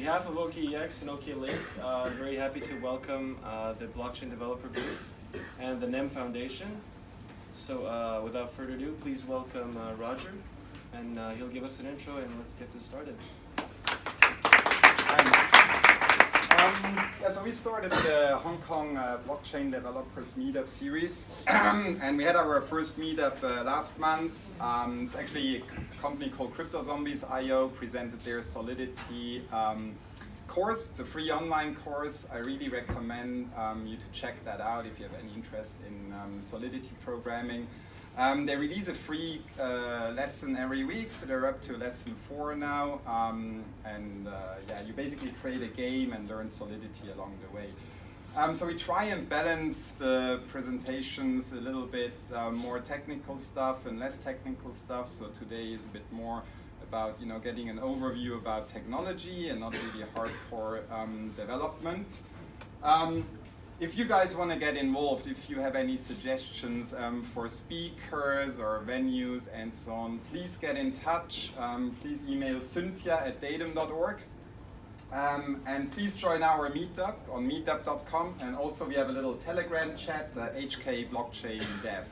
behalf of OKEX and OKLink, I'm very happy to welcome the Blockchain Developer Group and the NEM Foundation. So without further ado, please welcome Roger, and he'll give us an intro, and let's get this started. Thanks. So we started the Hong Kong Blockchain Developers Meetup series, and we had our first meetup last month. It's actually a company called CryptoZombies.io presented their Solidity course. It's a free online course. I really recommend you to check that out if you have any interest in Solidity programming. They release a free lesson every week, so they're up to lesson 4 now. Yeah, you basically create a game and learn Solidity along the way. So we try and balance the presentations a little bit more technical stuff and less technical stuff. So today is a bit more about getting an overview about technology and not really hardcore development. If you guys want to get involved, if you have any suggestions for speakers or venues and so on, please get in touch. Please email cynthia@datum.org. And please join our meetup on meetup.com. And also we have a little Telegram chat, HK Blockchain Dev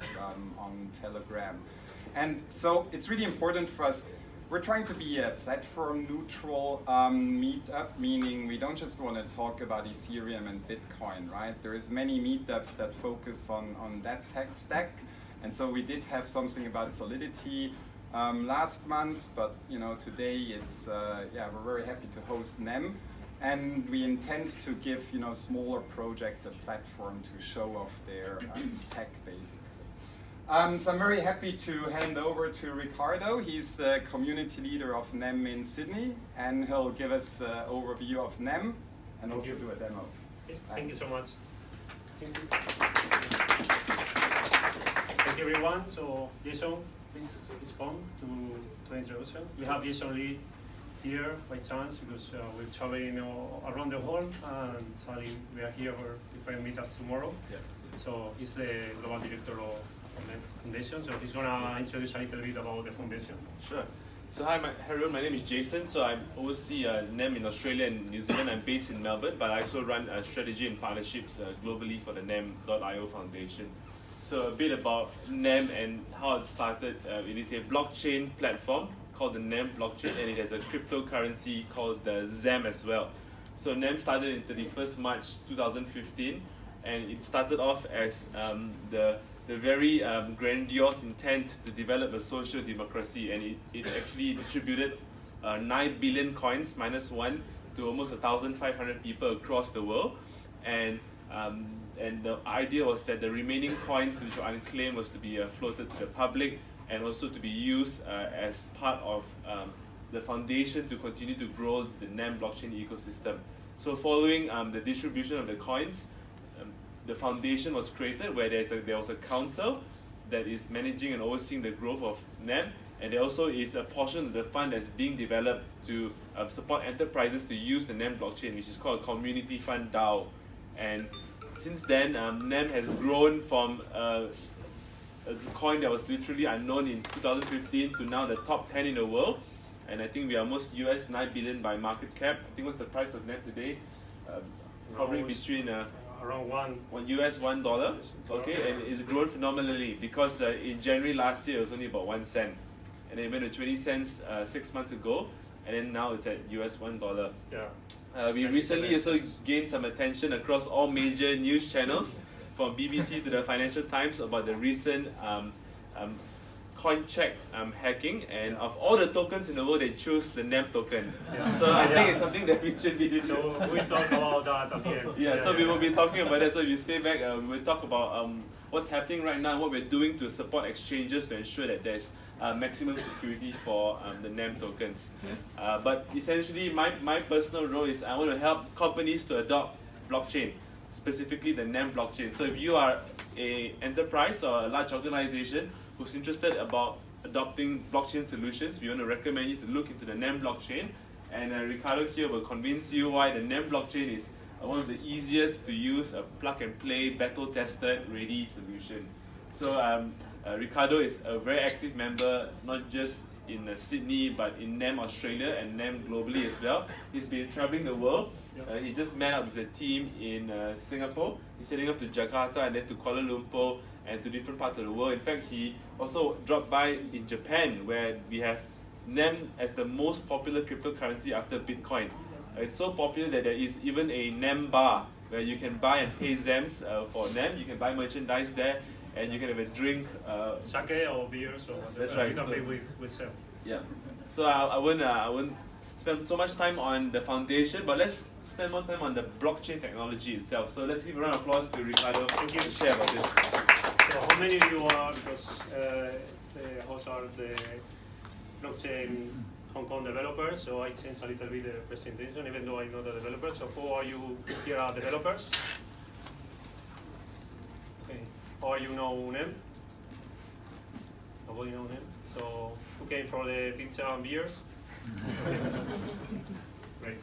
on Telegram. And so it's really important for us. We're trying to be a platform-neutral meetup, meaning we don't just want to talk about Ethereum and Bitcoin, right? There is many meetups that focus on that tech stack, and so we did have something about Solidity last month, but today it's yeah, we're very happy to host NEM, and we intend to give smaller projects a platform to show off their tech basically. So I'm very happy to hand over to Ricardo. He's the community leader of NEM in Sydney, and he'll give us an overview of NEM and also do a demo. Okay. Thank you so much. Thank you. Thank you everyone. So Jason, please respond to introduction. We have Jason Lee here by chance because we're traveling around the world, and sadly we are here for different meetups tomorrow. Yeah. So he's the global director of NEM Foundation, so he's gonna introduce a little bit about the foundation. Sure. So hi, everyone. My name is Jason. So I oversee NEM in Australia and New Zealand. I'm based in Melbourne, but I also run strategy and partnerships globally for the NEM.io Foundation. So a bit about NEM and how it started. It is a blockchain platform called the NEM blockchain, and it has a cryptocurrency called the ZEM as well. So NEM started in 31st March 2015, and it started off as the very grandiose intent to develop a social democracy, and it actually distributed 9 billion coins minus 1 to almost 1,500 people across the world, and the idea was that the remaining coins which were unclaimed was to be floated to the public and also to be used as part of the foundation to continue to grow the NEM blockchain ecosystem. So following the distribution of the coins, the foundation was created where there was a council that is managing and overseeing the growth of NEM, and there also is a portion of the fund that's being developed to support enterprises to use the NEM blockchain, which is called a Community Fund DAO. And since then, NEM has grown from a coin that was literally unknown in 2015 to now the top 10 in the world, and I think we are almost US 9 billion by market cap. I think what's the price of NEM today? Probably between around $1, okay, and it's grown phenomenally because in January last year it was only about 1 cent, and it went to 20 cents 6 months ago, and then now it's at US $1. Yeah. We recently also gained some attention across all major news channels, from BBC to the Financial Times, about the recent coin check hacking, and of all the tokens in the world, they chose the NEM token. Yeah. So I think it's something that we should be doing. So we'll talk about that at the end. Yeah, so we will be talking about that. So if you stay back, we'll talk about what's happening right now and what we're doing to support exchanges to ensure that there's maximum security for the NEM tokens. But essentially, my personal role is I want to help companies to adopt blockchain, specifically the NEM blockchain. So if you are an enterprise or a large organization who's interested about adopting blockchain solutions, we want to recommend you to look into the NEM blockchain. And Ricardo here will convince you why the NEM blockchain is one of the easiest to use, a plug-and-play, battle-tested, ready solution. So Ricardo is a very active member, not just in Sydney, but in NEM Australia and NEM globally as well. He's been traveling the world. He just met up with a team in Singapore. He's heading off to Jakarta and then to Kuala Lumpur and to different parts of the world. In fact, he also dropped by in Japan, where we have NEM as the most popular cryptocurrency after Bitcoin. It's so popular that there is even a NEM bar where you can buy and pay ZEMs for NEM. You can buy merchandise there, and you can have a drink. Sake or beers or whatever. That's right. You can So, pay with Sam. yeah. So I won't spend so much time on the foundation, but let's spend more time on the blockchain technology itself. So let's give a round of applause to Ricardo to share about this. So how many of you are, because the hosts are the blockchain Hong Kong developers, so I changed a little bit the presentation, even though I know the developers. So who are you here are developers? Okay. How are you know NEM? Nobody know NEM? So who came for the pizza and beers? Great.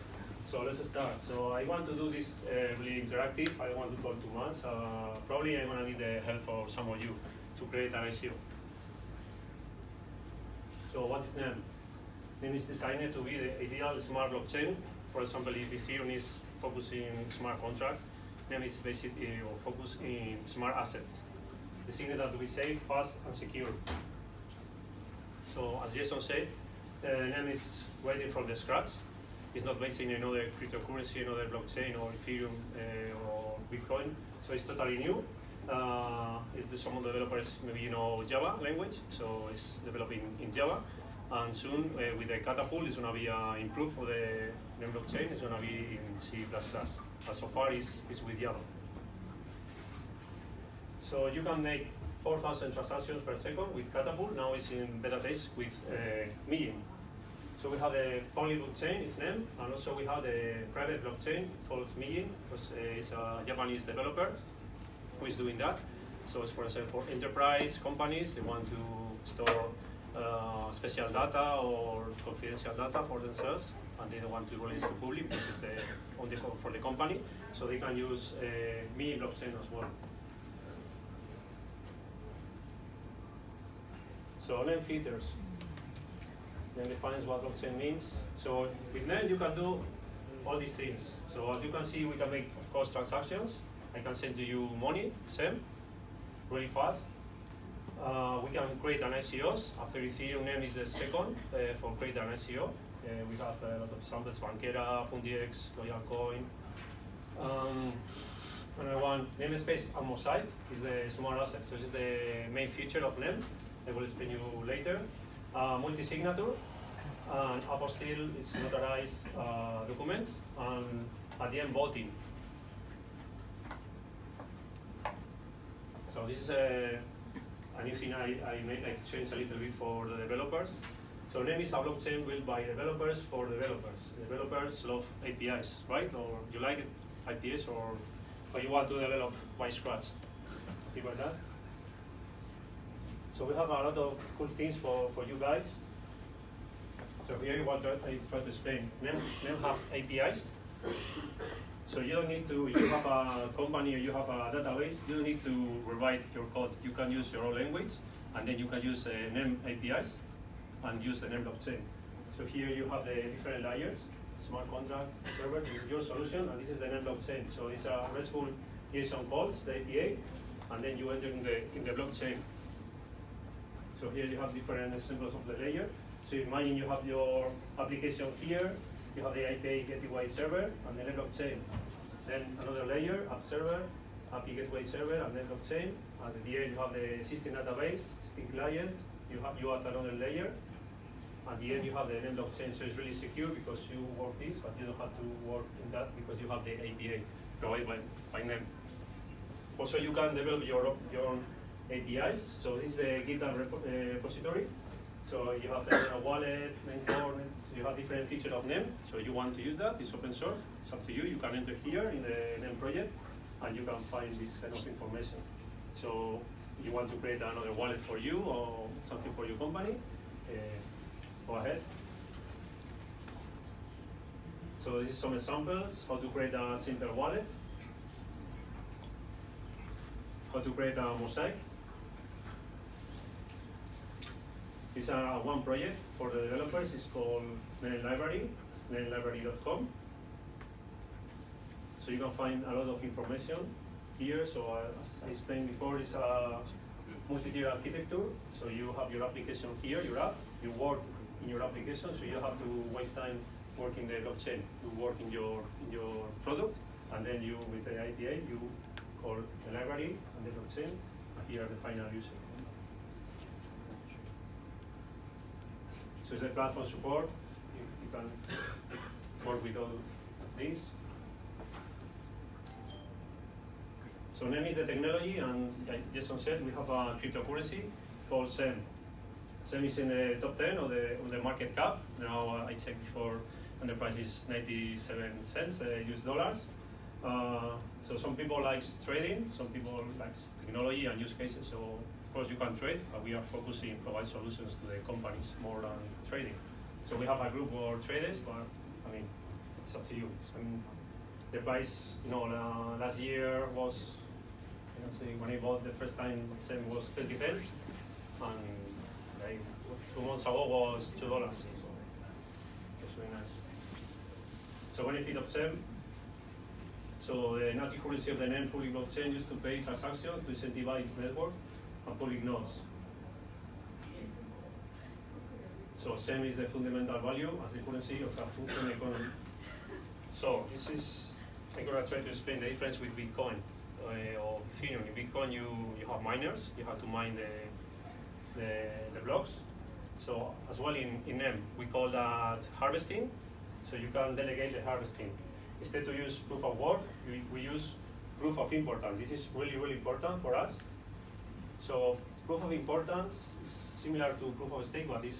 So let's start. So I want to do this really interactive. I don't want to talk too much. Probably I'm gonna need the help of some of you to create an ICO. So what is NEM? NEM is designed to be the ideal smart blockchain. For example, if Ethereum is focusing smart contract, NEM is basically focused in smart assets. The signal that to be safe, fast, and secure. So as Jason said, NEM is waiting from the scratch. It's not based in another cryptocurrency, another blockchain, or Ethereum or Bitcoin. So it's totally new. Some of the developers maybe Java language, so it's developing in Java. And soon with the Catapult, it's going to be improved for the NEM blockchain. It's going to be in C++. But so far, it's with Java. So you can make 4,000 transactions per second with Catapult. Now it's in beta test with Medium. So we have the public blockchain, it's NEM, and also we have the private blockchain called Medium, because it's a Japanese developer who is doing that. So it's for example for enterprise companies, they want to store special data or confidential data for themselves, and they don't want to release to public because it's for the company. So they can use Medium blockchain as well. So NEM features. NEM defines what blockchain means. So with NEM you can do all these things. So as you can see, we can make, of course, transactions. I can send to you money, SEM, really fast. We can create an ICOs. After Ethereum, NEM is the second for create an ICO. We have a lot of samples, Bankera, Fundiex, Loyalcoin. Another one, namespace and Mosaic is the smart asset. So this is the main feature of NEM. I will explain you later. Multi-signature, and apostille is notarized documents, and at the end voting. So this is a new thing I made, I changed a little bit for the developers. So NEM is a blockchain built by developers for developers. Developers love APIs, right? Or you like it, APIs, or you want to develop by scratch, things like that. So we have a lot of cool things for you guys. So here I try to explain. NEM have APIs. So you don't need to, if you have a company or you have a database, you don't need to rewrite your code. You can use your own language, and then you can use NEM APIs and use the NEM blockchain. So here you have the different layers, smart contract, server, this is your solution, and this is the NEM blockchain. So it's a RESTful JSON calls, the API, and then you enter in the blockchain. So here you have different examples of the layer. So imagine you have your application here, you have the API gateway server, and then a blockchain. Then another layer, app server, API gateway server, and then blockchain. And at the end you have the existing database, existing client, you have another layer. At the end you have the NEM blockchain, so it's really secure because you work this, but you don't have to work in that because you have the API provided by NEM. Also you can develop your own APIs. So this is the GitHub repository. So you have a wallet, mentor, you have different features of NEM. So you want to use that, it's open source, it's up to you. You can enter here in the NEM project and you can find this kind of information. So you want to create another wallet for you or something for your company, go ahead. So this is some examples, how to create a simple wallet, how to create a mosaic. It's one project for the developers. It's called NEM Library. It's nemlibrary.com. So you can find a lot of information here. So as I explained before, it's a multi-tier architecture. So you have your application here, your app. You work in your application, so you don't have to waste time working the blockchain. You work in your product, and then you, with the IPA, you call the library and the blockchain, and here the final user. So it's the platform support. You can work with all these. So NEM is the technology, and like Jason said, we have a cryptocurrency called SEM. SEM is in the top 10 of the market cap. Now I checked before, and the price is 97 cents US dollars. So some people like trading, some people like technology and use cases. So of course you can trade, but we are focusing provide solutions to the companies more than trading. So we have a group of traders, but I mean it's up to you. I mean, the price, last year was, when I bought the first time, SEM was 20 cents, and like 2 months ago was $2. So it's very nice. So benefit of SEM. So the native currency of the NEM public blockchain used to pay transactions to incentivize its network and public nodes. So SEM is the fundamental value as the currency of a functional economy. So this is, I'm going to try to explain the difference with Bitcoin or Ethereum. In Bitcoin, you have miners. You have to mine the blocks. So as well in NEM, we call that harvesting. So you can delegate the harvesting. Instead to use proof of work, we use proof of importance. This is really, really important for us. So proof of importance is similar to proof of stake, but it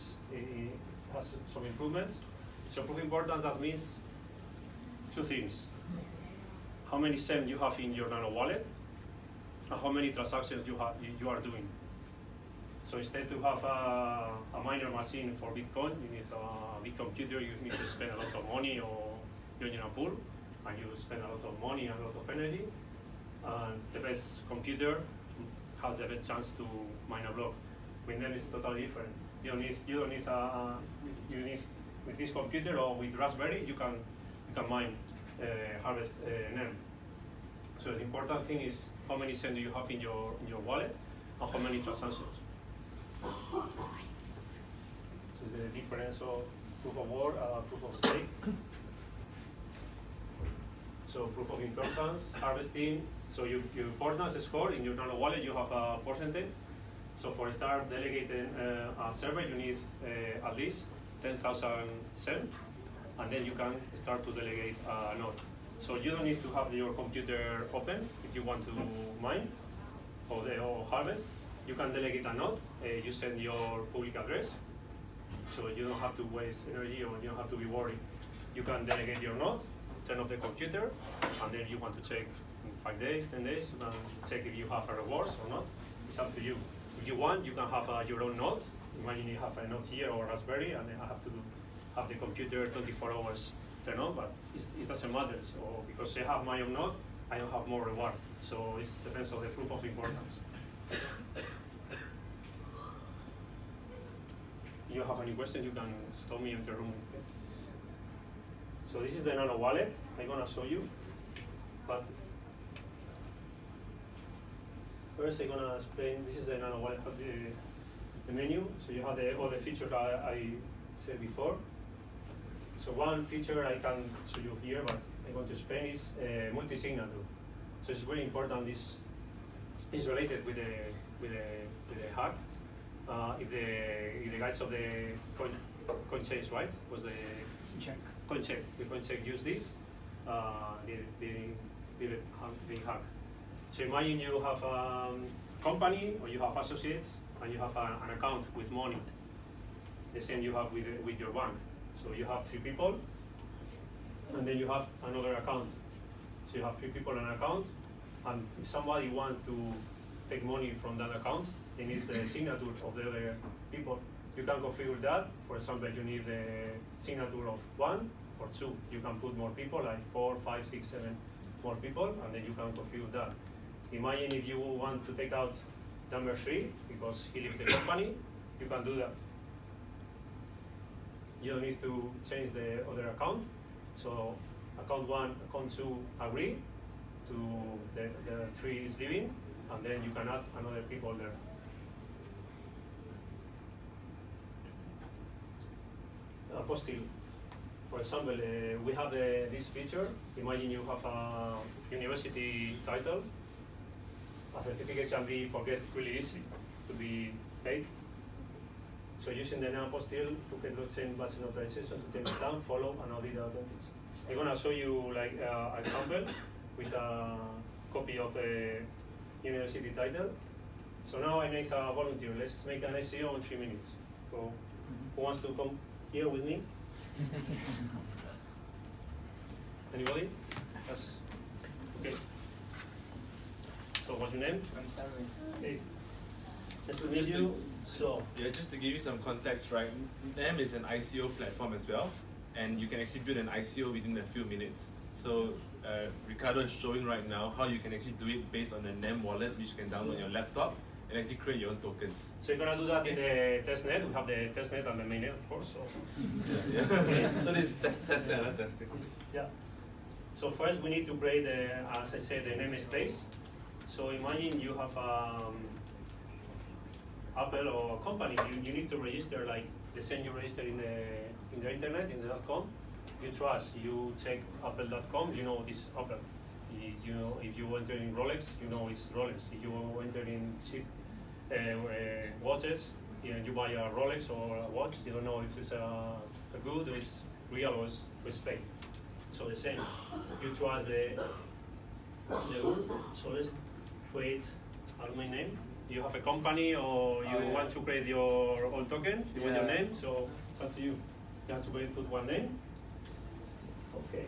has some improvements. So proof of importance, that means 2 things. How many SEM you have in your nano wallet, and how many transactions you are doing. So instead to have a miner machine for Bitcoin, you need a big computer, you need to spend a lot of money, or you're in a pool, and you spend a lot of money and a lot of energy. And the best computer has the best chance to mine a block. With NEM it's totally different. You don't need with this computer or with Raspberry, you can mine harvest NEM. So the important thing is how many SEM do you have in your wallet and how many transactions. So the difference of proof of work, proof of stake. So proof of importance, harvesting. So your importance score in your nano wallet, you have a percentage. So for start delegating a server, you need at least 10,000 SEM, and then you can start to delegate a node. So you don't need to have your computer open if you want to mine or harvest. You can delegate a node. You send your public address, so you don't have to waste energy or you don't have to be worried. You can delegate your node, turn off the computer, and then you want to check in 5 days, 10 days, you can check if you have a rewards or not. It's up to you. If you want, you can have your own node. Imagine you have a node here or Raspberry, and then I have to have the computer 24 hours turn on, but it doesn't matter. So because I have my own node, I don't have more reward. So it depends on the proof of importance. If you have any questions, you can stop me in the room. So this is the nano wallet. I'm gonna show you, but first I'm gonna explain. This is the nano wallet, the menu. So you have all the features I said before. So one feature I can show you here, but I want to explain is multi-signature. So it's very important. This is related with the hack. If the guys of the CoinChain, right, was the CoinCheck. The CoinCheck use this. They hack. So imagine you have a company or you have associates and you have an account with money. The same you have with your bank. So you have 3 people, and then you have another account. So you have 3 people on an account, and if somebody wants to take money from that account, they need the signature of the other people. You can configure that. For example, you need the signature of 1 or 2. You can put more people, like 4, 5, 6, 7 more people, and then you can configure that. Imagine if you want to take out number 3 because he leaves the company, you can do that. You don't need to change the other account. So account 1, account 2 agree to the 3 is leaving, and then you can add another people there. Apostille. For example, we have this feature. Imagine you have a university title. A certificate can be forget really easy to be fake. So using the NEM apostille, Tokenomics batch notarization to take it down, follow, and audit the authentics. I'm gonna show you like an example with a copy of a university title. So now I make a volunteer. Let's make an SEO in 3 minutes. So who wants to come here with me? Anybody? Yes. Okay. So what's your name? I'm Stanley. Okay. Nice to meet you. So Yeah, just to give you some context, right? NEM is an ICO platform as well, and you can actually build an ICO within a few minutes. So Ricardo is showing right now how you can actually do it based on a NEM wallet, which you can download on your laptop and actually create your own tokens. you're gonna do that in the testnet. We have the testnet and the mainnet, of course. So Yeah. Okay. So this is testing. yeah. So first we need to create, as I said, the name space. So imagine you have Apple or a company. You need to register like the same you register in the internet, in the .com. You trust. You check apple.com. You know this Apple. You know if you enter in Rolex, you know it's Rolex. If you enter in cheap watches, you buy a Rolex or a watch. You don't know if it's a good or it's real or it's fake. So the same. You trust the so let's create a domain name. You have a company or you want to create your own token, you want your name, so it's up to you. You have to put one name. Okay.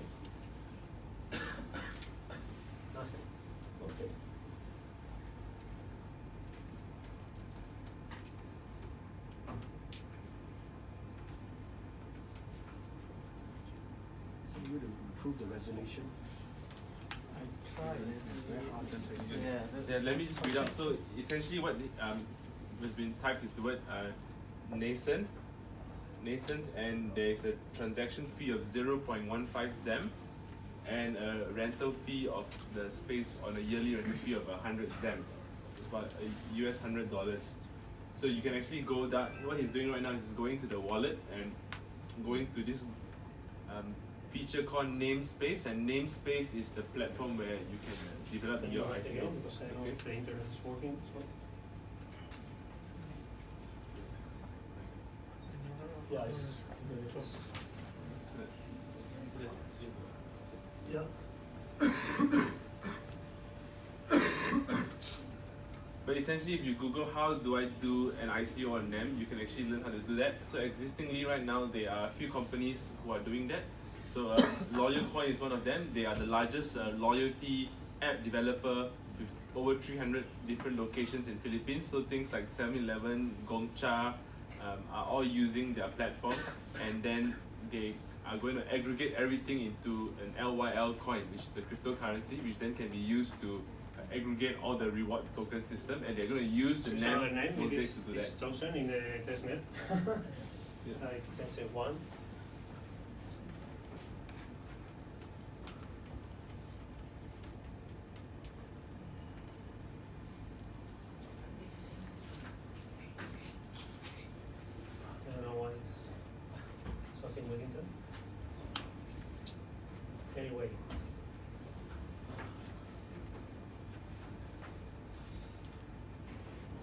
Nothing. Okay. So you would improve the resolution. I tried. It's very hard to Yeah, let me just read out. So essentially what has been typed is the word nascent, and there's a transaction fee of 0.15 ZEM and a rental fee of the space on a yearly rental fee of 100 ZEM. It's about US $100. So you can actually go down, what he's doing right now is he's going to the wallet and going to this feature called namespace, and namespace is the platform where you can develop Can your you write ICO. again because I don't know if the internet is working. So. Yeah, it's yeah. But essentially, if you Google how do I do an ICO on NEM, you can actually learn how to do that. So existingly right now, there are a few companies who are doing that. So LoyalCoin is one of them. They are the largest loyalty app developer with over 300 different locations in Philippines. So things like 7-Eleven, Gongcha are all using their platform, and then they are going to aggregate everything into an LYL coin, which is a cryptocurrency, which then can be used to aggregate all the reward token system, and they're going to use the NEM mosaic to do that. It's chosen in the testnet. Like sensor 1. I don't know why it's something with Intel. Anyway.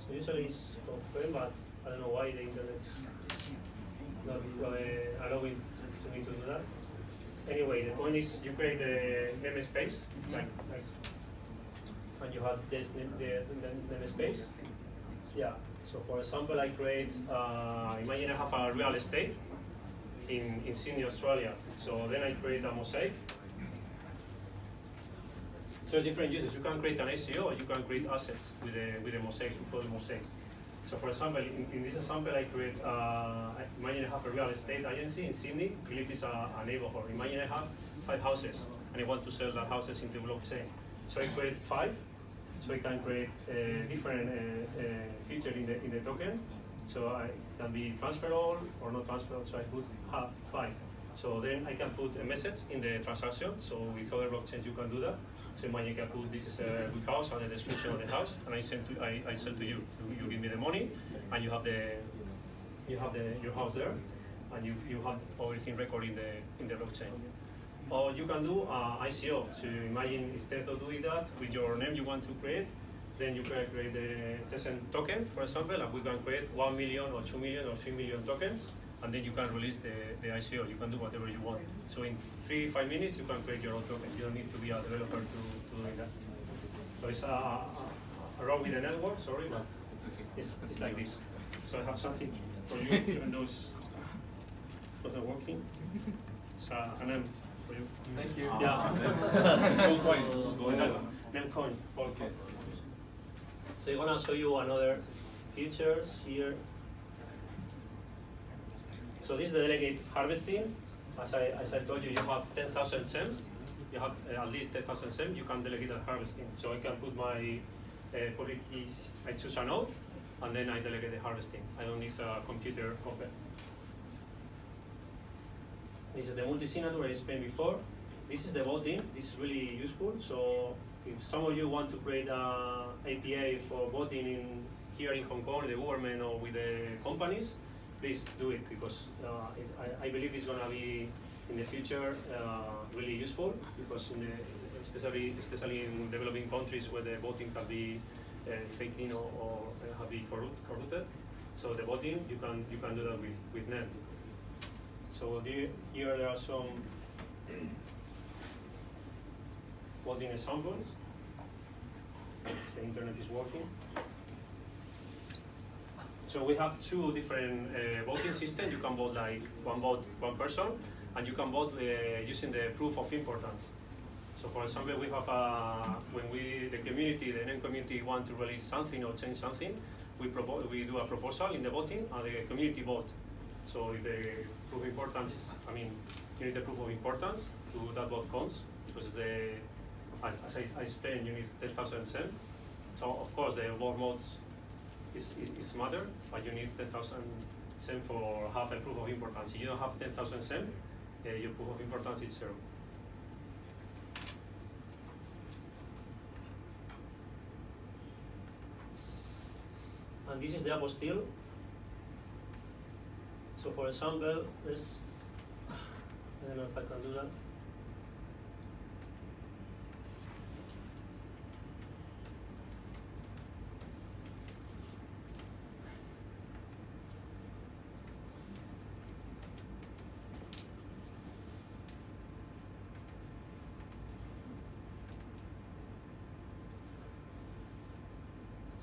So usually it's confirmed, but I don't know why the internet is not allowing to me to do that. Anyway, the point is you create the name space, like and you have this name space. Yeah. So for example, I create. Imagine I have a real estate in Sydney, Australia. So then I create a mosaic. So there's different uses. You can create an SEO, or you can create assets with the mosaics. We call them mosaics. So for example, in this example, I create. Imagine I have a real estate agency in Sydney. We live in a neighborhood. Imagine I have 5 houses, and I want to sell the houses into blockchain. So I create 5. So I can create different feature in the token. So I can be transferable or not transferable, so I put have 5. So then I can put a message in the transaction. So with other blockchains you can do that. So imagine you can put this is a good house and the description of the house, and I sell to you. You give me the money, and you have your house there, and you have everything recorded in the blockchain. Or you can do ICO. So imagine instead of doing that with your name you want to create, then you can create the Tencent token, for example, and we can create 1 million or 2 million or 3 million tokens, and then you can release the ICO. You can do whatever you want. So in 3-5 minutes you can create your own token. You don't need to be a developer to do that. So it's around with the network, sorry, but it's like this. So I have something for you, even though it's not working. It's an NEM for you. Thank you. Yeah. Gold coin. NEM coin. Okay. So I'm gonna show you another features here. So this is the delegate harvesting. As I told you, you have 10,000 SEM. You have at least 10,000 SEM. You can delegate the harvesting. So I can put my public key. I choose a node, and then I delegate the harvesting. I don't need a computer open. This is the multi-signature I explained before. This is the voting. This is really useful. So if some of you want to create an API for voting here in Hong Kong, the government or with the companies, please do it, because I believe it's going to be in the future really useful, because especially in developing countries where the voting can be faked in or have been corrupted. So the voting you can do that with NEM. So here there are some voting examples. The internet is working. So we have 2 different voting systems. You can vote like one person, and you can vote using the proof of importance. So for example, we have when the NEM community want to release something or change something, we do a proposal in the voting, and the community vote. So if the proof of importance you need the proof of importance to that vote counts, because as I explained, you need 10,000 SEM. So of course the vote modes is matter, but you need 10,000 SEM for half a proof of importance. If you don't have 10,000 SEM, your proof of importance is 0. And this is the apostille. So for example, I don't know if I can do that.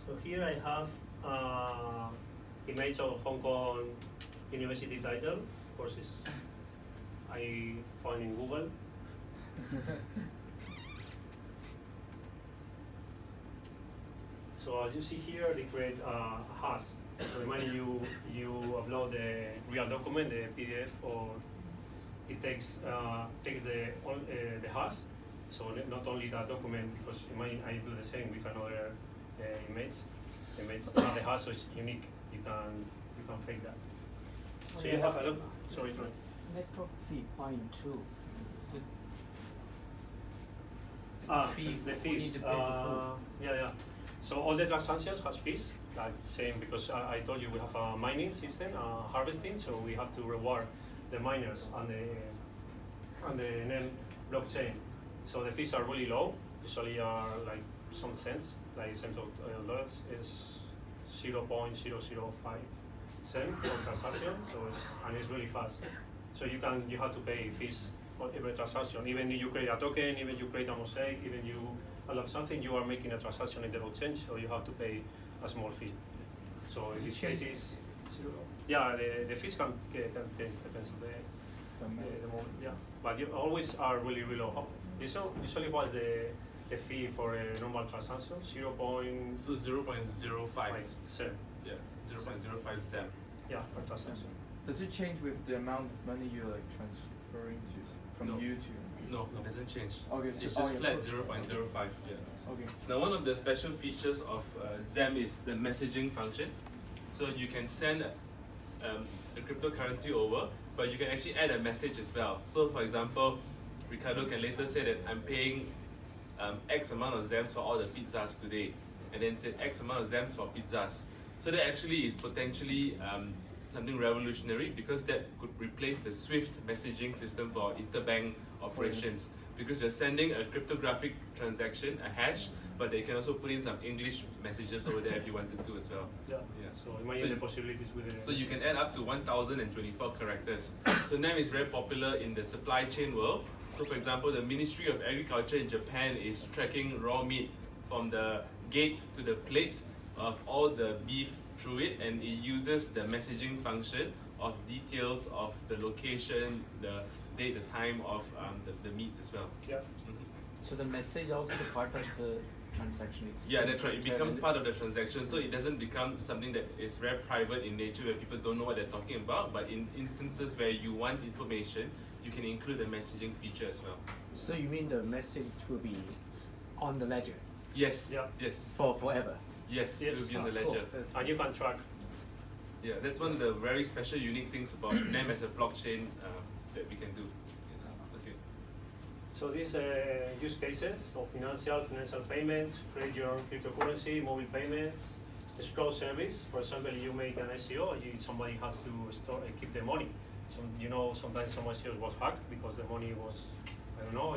So here I have image of Hong Kong University title. Of course, I found in Google. So as you see here, they create a hash. So imagine you upload the real document, the PDF, or it takes the hash. So not only that document, because imagine I do the same with another image. The image not the hash, so it's unique. You can fake that. So you have a look. Sorry, go ahead. Network fee 0.2. The fees. Yeah. So all the transactions has fees, like same, because I told you we have a mining system, harvesting, so we have to reward the miners and the NEM blockchain. So the fees are really low, usually are like some cents, like cents of dollars is 0.005 cent per transaction, so it's really fast. So you have to pay fees for every transaction. Even if you create a token, even you create a mosaic, even you unlock something, you are making a transaction in the blockchain, so you have to pay a small fee. So in this case, yeah, the fees can change, depends on the moment. Yeah, but you always are really low. Usually, what's the fee for a normal transaction? 0.05 cent. Yeah, 0.05 cent. Yeah, per transaction. Does it change with the amount of money you're like transferring from No. you to? No, it doesn't change. Okay, It's so- just oh, yeah, flat of course. 0.05. Yeah. Okay. Now, one of the special features of ZEM is the messaging function. So you can send a cryptocurrency over, but you can actually add a message as well. So for example, Ricardo can later say that I'm paying X amount of ZEMs for all the pizzas today, and then say X amount of ZEMs for pizzas. So that actually is potentially something revolutionary, because that could replace the SWIFT messaging system for interbank operations, because you're sending a cryptographic transaction, a hash, but they can also put in some English messages over there if you wanted to as well. Yeah. Yeah. So imagine the possibilities with it. So you can add up to 1024 characters. So NEM is very popular in the supply chain world. So for example, the Ministry of Agriculture in Japan is tracking raw meat from the gate to the plate of all the beef through it, and it uses the messaging function of details of the location, the date, the time of the meat as well. Yeah. Mhm. So the message also part of the transaction. Yeah, that's right. It becomes part of the transaction, so it doesn't become something that is very private in nature, where people don't know what they're talking about. But in instances where you want information, you can include a messaging feature as well. So you mean the message will be on the ledger Yes. Yeah. Yes. for forever? Yes. Yes. It will be on the Cool. ledger. That's And you can track. Yeah, that's one of the very special, unique things about NEM as a blockchain that we can do. Yes. Okay. So these use cases of financial payments, create your own cryptocurrency, mobile payments, escrow service. For example, you make an ICO, somebody has to store keep the money. So sometimes some ICOs was hacked because the money was, I don't know,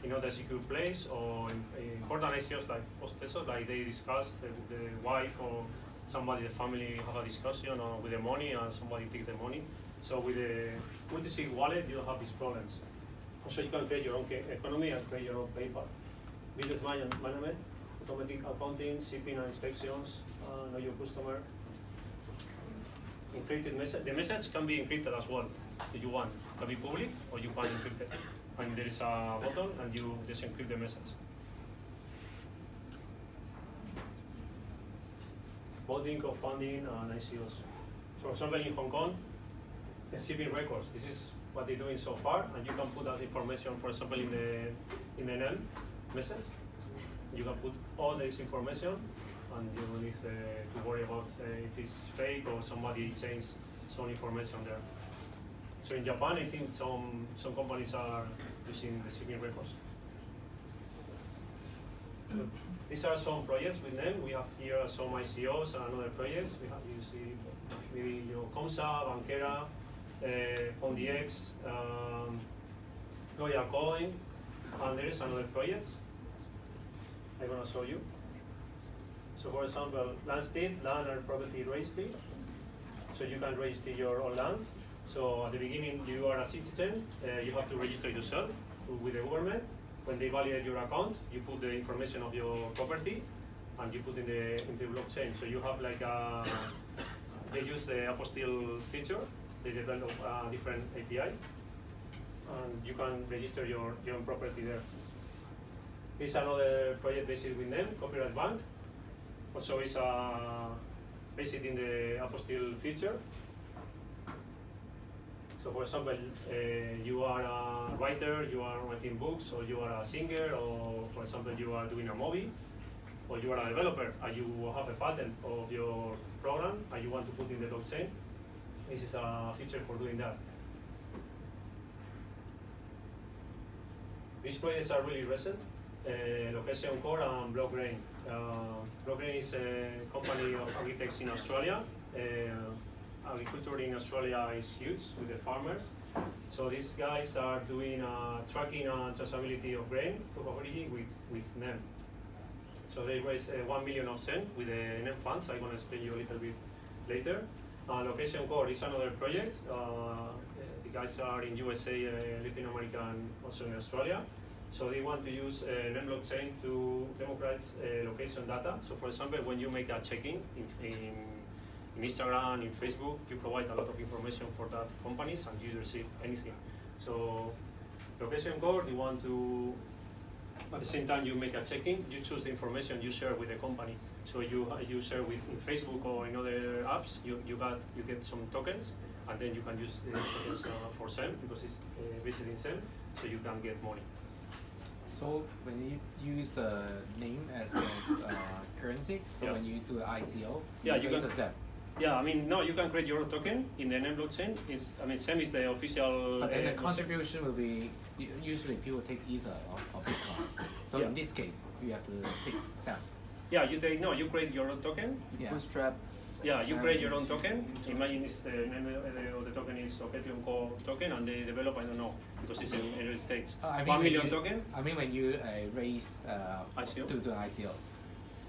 in other secure place, or in important ICOs like post-pesos, like they discuss the wife or somebody, the family have a discussion with the money, and somebody takes the money. So with the multi-sig wallet, you don't have these problems. So you can create your own economy and create your own PayPal. Business management, automatic accounting, shipping and inspections, know your customer. Encrypted message. The message can be encrypted as well, if you want. It can be public, or you can encrypt it. And there is a button, and you just encrypt the message. Voting, crowdfunding, and ICOs. So for example, in Hong Kong, the shipping records. This is what they're doing so far, and you can put that information, for example, in the NEM message. You can put all this information, and you don't need to worry about if it's fake or somebody changed some information there. So in Japan, I think some companies are using the shipping records. These are some projects with NEM. We have here some ICOs and other projects. We have, you see, maybe Comsa, Banquera, OnDX, Royal Coin, and there is another project I'm going to show you. So for example, land state, land and property registry. So you can register your own lands. So at the beginning, you are a citizen. You have to register yourself with the government. When they validate your account, you put the information of your property, and you put in the blockchain. So you have like they use the apostille feature. They develop a different API, and you can register your own property there. This is another project based with NEM, Copyright Bank. Also is based in the apostille feature. So for example, you are a writer, you are writing books, or you are a singer, or for example, you are doing a movie, or you are a developer, and you have a patent of your program, and you want to put in the blockchain. This is a feature for doing that. These projects are really recent. Location Core and Blockgrain. Blockgrain is a company of architects in Australia. Agriculture in Australia is huge with the farmers. So these guys are doing tracking and traceability of grain, proof of origin with NEM. So they raised 1 million of cents with the NEM funds. I'm going to explain you a little bit later. Location Core is another project. The guys are in USA, Latin America, and also in Australia. So they want to use NEM blockchain to democratize location data. So for example, when you make a check-in in Instagram, in Facebook, you provide a lot of information for that companies, and you receive anything. So Location Core, you want to, at the same time you make a check-in, you choose the information you share with the company. So you share with in Facebook or in other apps, you get some tokens, and then you can use the tokens for SEM, because it's based in SEM, so you can get money. So when you use the name as a currency, so Yeah. when you do an ICO, Yeah, you raise can- a ZEM. Yeah, I mean, no, you can create your own token in the NEM blockchain. SEM is the official. But then the blockchain. contribution will be usually people take Ether or Bitcoin. So Yeah. in this case, you have to take SEM. Yeah, you create your own token. Yeah. Bootstrap. Yeah, you SEM create your own into- token. into- Imagine it's the name of the token is Tokenomics Core token, and they develop, I don't know, because it's in early states. I mean 1 when million you- token. I mean when you raise ICO? to an ICO,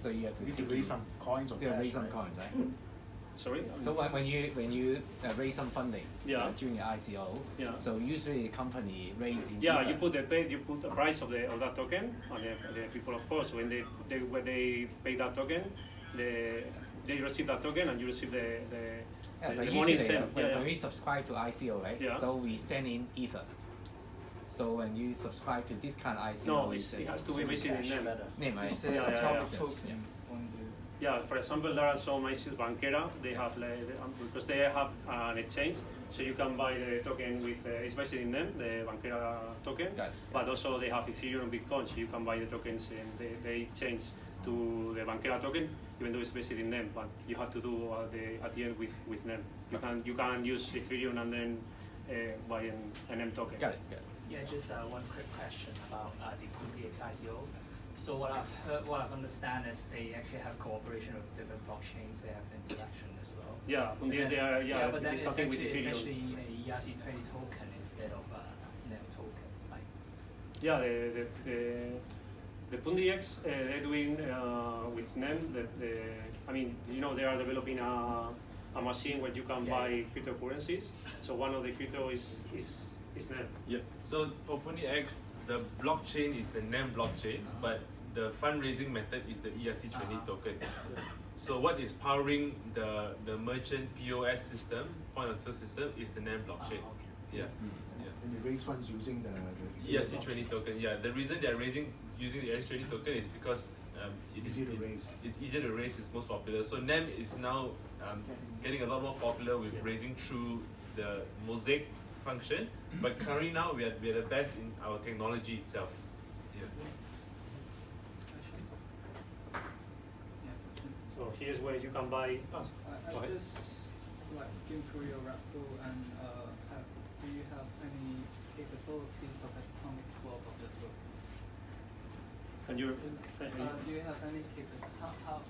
so you have to You need to take raise some coins or yeah, cash, raise some right? coins, right? Sorry. So when you raise some funding Yeah. during the ICO, Yeah. so usually the company raising Yeah, you put the price of that token, and the people, of course, when they pay that token, they receive that token, and you receive the but money usually, sent. when we subscribe to ICO, right? Yeah. So we send in Ether. So when you subscribe to this kind of ICO, No, we it say has to be based in Cash NEM. better. name, right? You say Yeah, yeah, atomic yeah. token Yeah. on the. Yeah, for example, there are some ICOs, Banquera, they have because they have an exchange, so you can buy the token with it's based in them, the Banquera token, Got it. but also they have Ethereum and Bitcoin, so you can buy the tokens and they change to the Banquera token, even though it's based in them, but you have to do at the end with them. You can use Ethereum and then buy an NEM token. Got it. Yeah, just one quick question about the PDX ICO. So what I've understand is they actually have cooperation with different blockchains. They have interaction as well. Yeah, But Pundies, then- they are but then it's it's something with actually, it's Ethereum. actually a ERC20 token instead of a NEM token. Like, Yeah, the PundiX they're doing with NEM. I mean, they are developing a machine where you can Yeah, buy cryptocurrencies. So one of the crypto is NEM. Yep. So for PonyX, the blockchain is the NEM blockchain, but the fundraising method is the ERC20 token. So what is powering the merchant POS system, point of sale system, is the NEM blockchain. Yeah. And they raise funds using the ERC20 token. Yeah. The reason they are using the ERC20 token is because Easy to raise. It's easier to raise. It's most popular. So NEM is now getting a lot more popular with raising through the Mosaic function. But currently now we are the best in our technology itself. Yeah. So here's where you can buy. I Go ahead. just like skim through your report and do you have any capabilities of atomic swap of the token? And you Do you have any how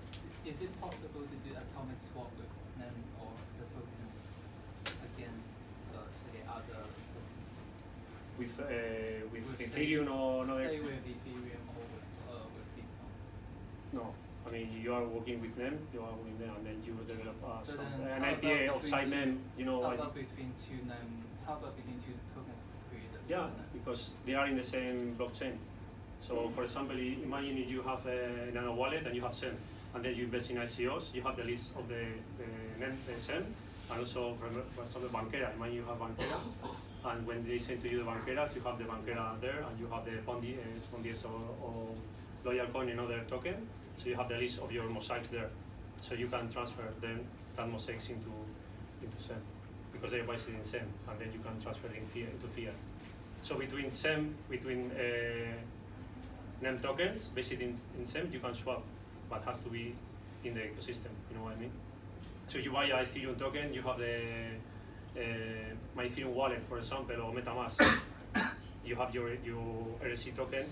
is it possible to do atomic swap with NEM or the tokens against say other tokens? with With, Ethereum or another. Say with Ethereum or with Bitcoin. No, I mean you are working with them. You are working there, and then you develop So some, then an how IPA about of between side NEM. How Like, about between two NEM? How about between two tokens created? yeah, with NEM? because they are in the same blockchain. So for example, imagine if you have a nano wallet and you have SEM, and then you invest in ICOs, you have the list of the SEM, and also for example Banquera, imagine you have Banquera, and when they send to you the Banqueras, you have the Banquera there, and you have the Pondies or Loyal Coin, another token, so you have the list of your mosaics there. So you can transfer then that mosaics into SEM, because they're based in SEM, and then you can transfer it into fiat. So between NEM tokens based in SEM, you can swap, but has to be in the ecosystem. You know what I mean? So you buy a Ethereum token, you have the my Ethereum wallet, for example, or MetaMask. You have your RSC token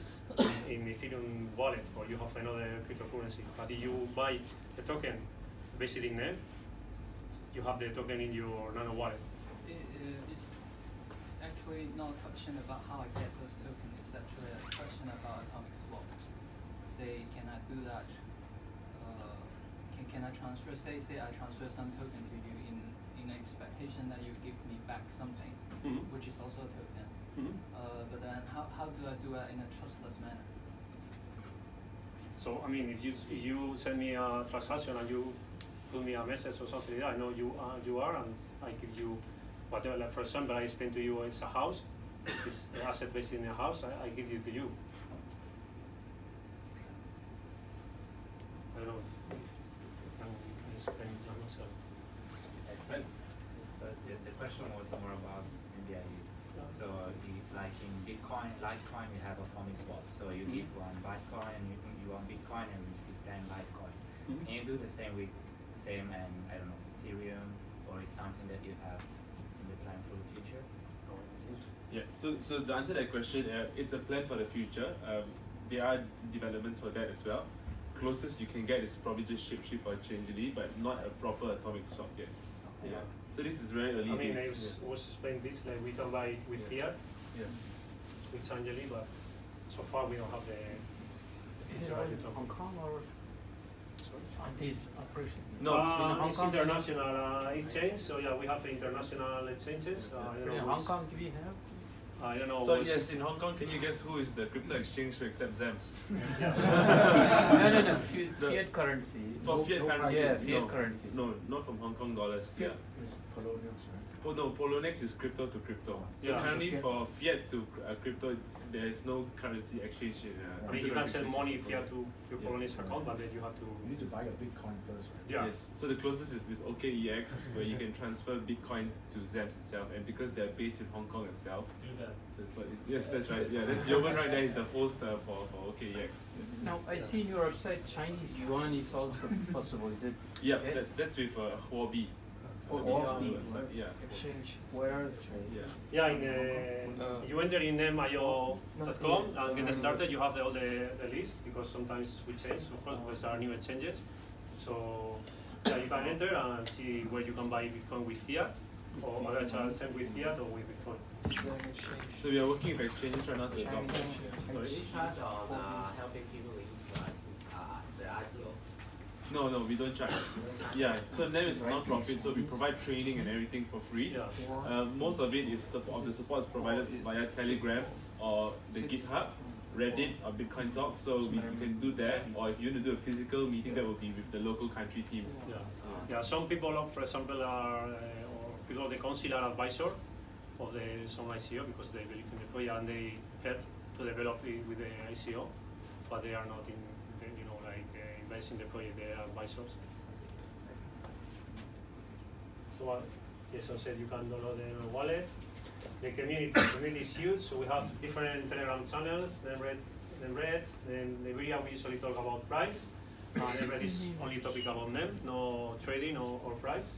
in Ethereum wallet, or you have another cryptocurrency. But if you buy a token based in NEM, you have the token in your Nano wallet. It's actually not a question about how I get those tokens. It's actually a question about atomic swaps. Say, can I do that? Can I transfer? Say I transfer some token to you in expectation that you give me back something, which is also a token. But then how do I do it in a trustless manner? So I mean, if you send me a transaction and you put me a message or something like that, I know you are, and I give you whatever. Like for example, I explain to you it's a house, it's an asset based in a house. I give it to you. I don't know if I can explain that myself. So the question was more about maybe so like in Bitcoin, Litecoin, we have atomic swap. So you give one Bitcoin and you want Bitcoin and receive 10 Litecoin. Can you do the same with SEM and I don't know Ethereum, or is something that you have in the plan for the future? Yeah, so to answer that question, it's a plan for the future. There are developments for that as well. Closest you can get is probably just Shapeshift or Changely, but not a proper atomic swap yet. Okay. Yeah. So this is very early I mean, I days. was explaining this, like we can buy with fiat, Yeah. with Changely, but so far we don't have the Is it feature all that you in talk Hong about. Kong or on these operations? No, so in Hong It's Kong, international exchange, so yeah, we have international exchanges. I don't In know. Hong who's- Kong, do we have? I don't know. So who's- yes, in Hong Kong, can you guess who is the crypto exchange to accept ZAMs? No. The- Fiat currency. For fiat currency? Yeah, fiat no, currency. No, not from Hong Kong dollars. Yeah. It's Poloniums, right? No, Poloniex is crypto to crypto. So Yeah. currently Fiat. for fiat to crypto, there is no currency exchange in. I mean, you can send cryptocurrency money exchange. fiat to your Yeah. Polonese account, but then you have to. You need to buy a Bitcoin first, right? Yeah. Yes. So the closest is OKEX, where you can transfer Bitcoin to ZAMS itself, and because they're based in Hong Kong itself, Do that. so it's like, yes, that's right. Yeah, that's Jovan right there. Is the host for OKEX. Now, I see in your website Chinese yuan is also possible, is it? Yeah, Yeah. that's with Huobi. Huobi. Website. Yeah. Exchange. Where? Yeah. Yeah, you enter in nemio.com and get started. You have all the list because sometimes we change, of course, because there are new exchanges. So yeah, you can enter and see where you can buy Bitcoin with fiat, or other same with fiat or with Bitcoin. So we are working with exchanges right now to adopt. Sorry. Charge on helping people use the ICO. No, we don't charge. Yeah, so NEM is a non-profit, so we provide training and everything for free. Yeah. Most of it is the support is provided via Telegram or the GitHub, Reddit or Bitcoin Talk. So we can do that, or if you want to do a physical meeting, that will be with the local country teams. Yeah. Some people, for example, are or people of the council are advisor of some ICO because they believe in the project and they help to develop it with the ICO, but they are not in, invest in the project. They are advisors. So, Jason said you can download the wallet. The community is huge, so we have different Telegram channels. Then the video we usually talk about price. Then red is only topic about NEM, no trading or price.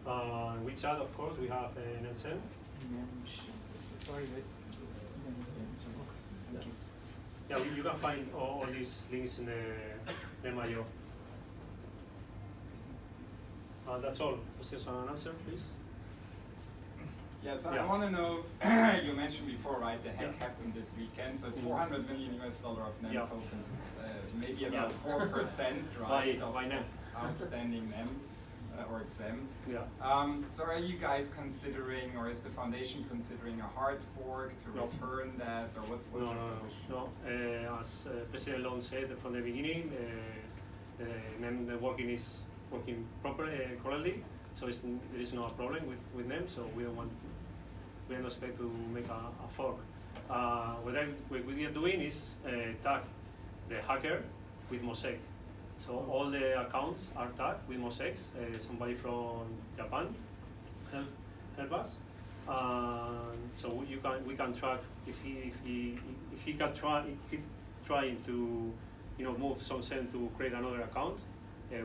WeChat, of course, we have NEM. Sorry, wait. Yeah, you can find all these links in the NEM.io. That's all. Questions and answer, please. Yes, Yeah. I want to know, you mentioned before, right, the hack happened this weekend, so it's $400 million US of NEM Yeah. tokens. It's maybe about 4%, right, By of NEM. outstanding NEM or XEM. Yeah. So are you guys considering, or is the foundation considering a hard fork to No. return that, or what's your position? No. As President Long said from the beginning, the NEM networking is working correctly, so there is no problem with NEM. So we don't expect to make a fork. What we are doing is tag the hacker with Mosaic. So all the accounts are tagged with mosaics. Somebody from Japan help us. So we can track if he can trying to move some cent to create another account.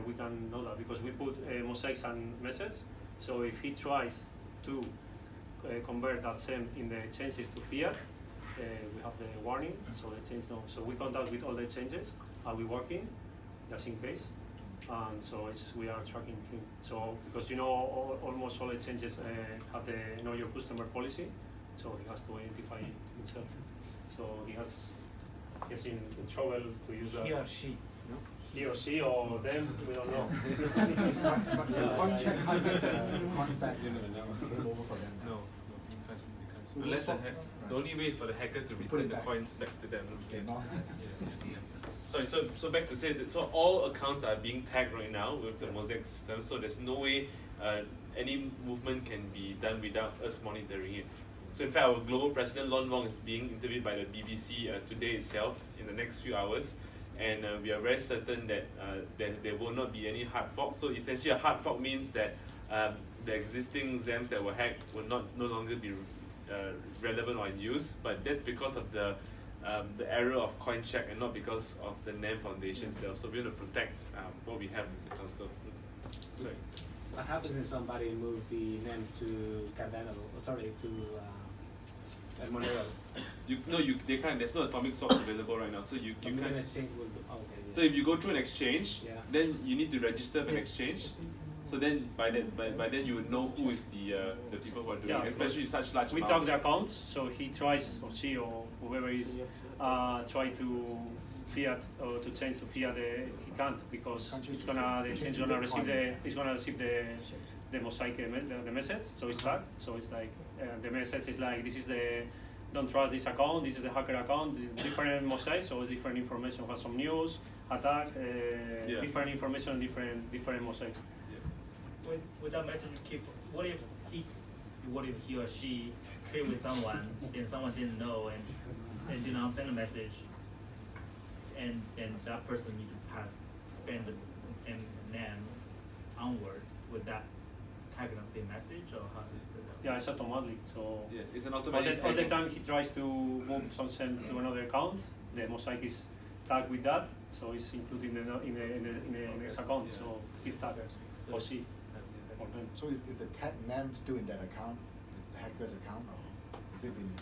We can know that because we put mosaics and message. So if he tries to convert that cent in the changes to fiat, we have the warning. So the change no. So we contact with all the changes. Are we working? Just in case, and so we are tracking him. So because almost all the changes have the know your customer policy, so he has to identify himself. So gets in trouble to use that. He or she. No? He or she or them, we don't know. But the coin check, how did the coins that came over for them? No. Unless the only way is for the hacker to Put return it the back. coins back to them. Okay, not- Sorry, so back to say that, so all accounts are being tagged right now with the Mosaic system, so there's no way any movement can be done without us monitoring it. So in fact, our global president, Lon Wong, is being interviewed by the BBC today itself in the next few hours, and we are very certain that there will not be any hard fork. So essentially a hard fork means that the existing ZAMs that were hacked will no longer be relevant or in use, but that's because of the error of coin check and not because of the NEM foundation itself. So we want to protect what we have in the council. Sorry. What happens if somebody moves the NEM to Cardano? Sorry, to Monero? They can't. There's no atomic swaps available right now, so you can't. Exchange will do. Okay. Yeah. So if you go through an exchange, Yeah. then you need to register for an exchange. So then by then you would know who is the people who are doing it, especially such large we amounts. talk the accounts, so he tries, or she, or whoever is, try to fiat or to change to fiat. He can't because it's gonna the exchange gonna receive the mosaic the message, so it's tagged. So it's like the message is like this is the don't trust this account, this is the hacker account, different mosaics, so it's different information, has some news, attack, different information, different mosaics. With that message, what if he or she trade with someone and someone didn't know and did not send a message, and that person need to spend the NEM onward, would that tag the same message or how? Yeah, it's automatic. So yeah, it's an automatic. all the time he tries to move some send to another account, the mosaic is tagged with that, so it's included in the next account. Yeah. So he's tagged or she. So is the NEM still in that account, the hacker's account, or has it been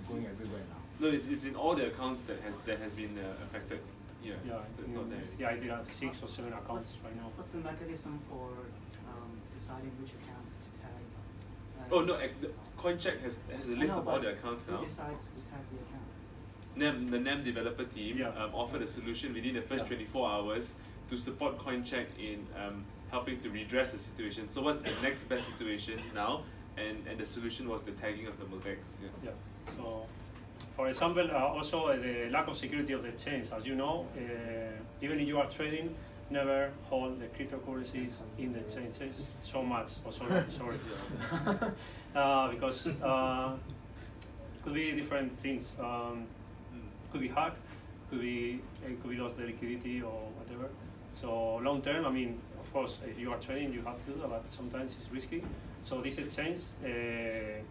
going everywhere now? No, it's in all the accounts that has been affected. Yeah, so it's not there. Yeah, I did have 6 or 7 accounts right now. What's the mechanism for deciding which accounts to tag? Oh no, the CoinCheck has a list of all the accounts now. Who decides to tag the account? The NEM developer team offered a solution within the first 24 hours to support CoinCheck in helping to redress the situation. So what's the next best situation now? And the solution was the tagging of the mosaics. Yeah. So, for example, also the lack of security of the chains. As you know, even if you are trading, never hold the cryptocurrencies in the chains so much. Or sorry, because could be different things. Could be hacked, could be lost the liquidity or whatever. So long term, I mean, of course, if you are trading, you have to do that, but sometimes it's risky. So this exchange, they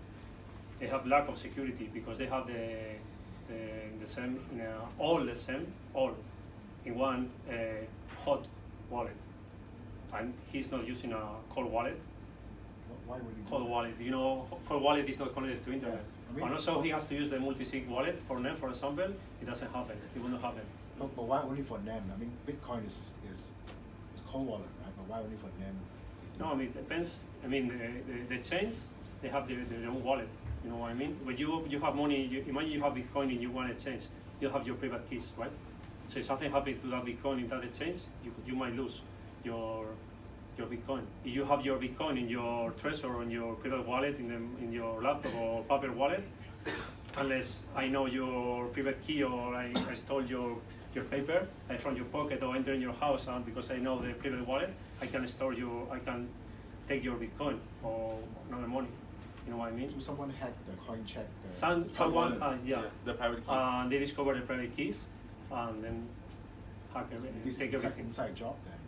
have lack of security because they have the same, all in one hot wallet, and he's not using a cold wallet. Why would he do cold that? wallet? You know, cold wallet is not connected to internet. Yeah. And also he has to use the multi-sig wallet for NEM, for example. It doesn't happen. It will not happen. No, but why only for NEM? I mean, Bitcoin is cold wallet, right? But why only for NEM? No, I mean, it depends. I mean, the chains, they have their own wallet. You know what I mean? When you have money, imagine you have Bitcoin and you want to change. You have your private keys, right? So if something happens to that Bitcoin in that exchange, you might lose your Bitcoin. If you have your Bitcoin in your Trezor, in your private wallet, in your laptop or paper wallet, unless I know your private key or I stole your paper from your pocket or enter in your house, and because I know the private wallet, I can take your Bitcoin or another money. You know what I mean? So someone hacked the CoinCheck. Someone, the private keys. They discover the private keys, and then hack everything. Take everything. Inside job then.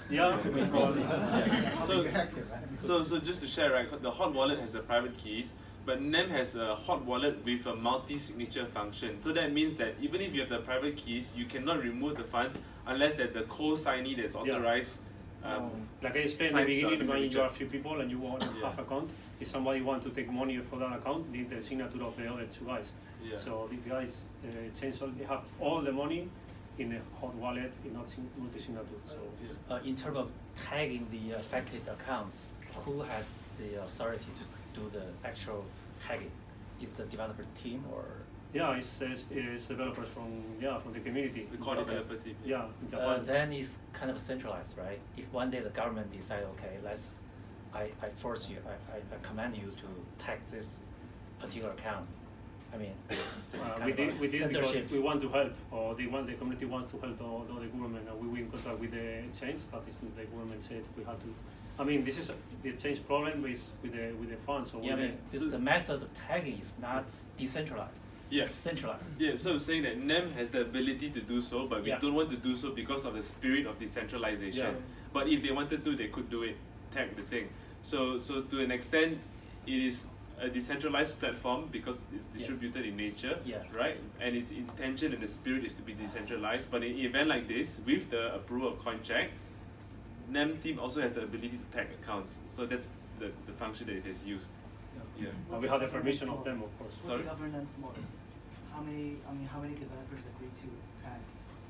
Yeah. So just to share, right? The hot wallet has the private keys, but NEM has a hot wallet with a multi-signature function. So that means that even if you have the private keys, you cannot remove the funds unless that the co-signee that's authorized. Like I explained in the beginning, when you are a few people and you want half account, if somebody wants to take money for that account, need the signature of the other 2 guys. Yeah. So these guys they have all the money in a hot wallet, in not multi-signature. So in terms of tagging the affected accounts, who has the authority to do the actual tagging? Is the developer team or? Yeah, it's developers from the community. The core developer team. Yeah, in Japan. Then it's kind of centralized, right? If one day the government decide, okay, I force you, I command you to tag this particular account. I mean, this is we kind of did because censorship. we want to help, or the community wants to help the government, and we were in contact with the exchange, but the government said we had to. I mean, this is the exchange problem with the funds. So yeah, I mean, the method of tagging is not decentralized. Yes. It's centralized. Yeah, so I'm saying that NEM has the ability to do so, but we don't want to do so because of the spirit of decentralization. Yeah. But if they wanted to, they could do it, tag the thing. So to an extent, it is a decentralized platform because it's distributed in nature, right? And its intention and the spirit is to be decentralized. But in an event like this, with the approval of CoinCheck, NEM team also has the ability to tag accounts. So that's the function that it has used. Yeah. And we have the permission of them, of course. What's Sorry? the governance model? How many developers agree to tag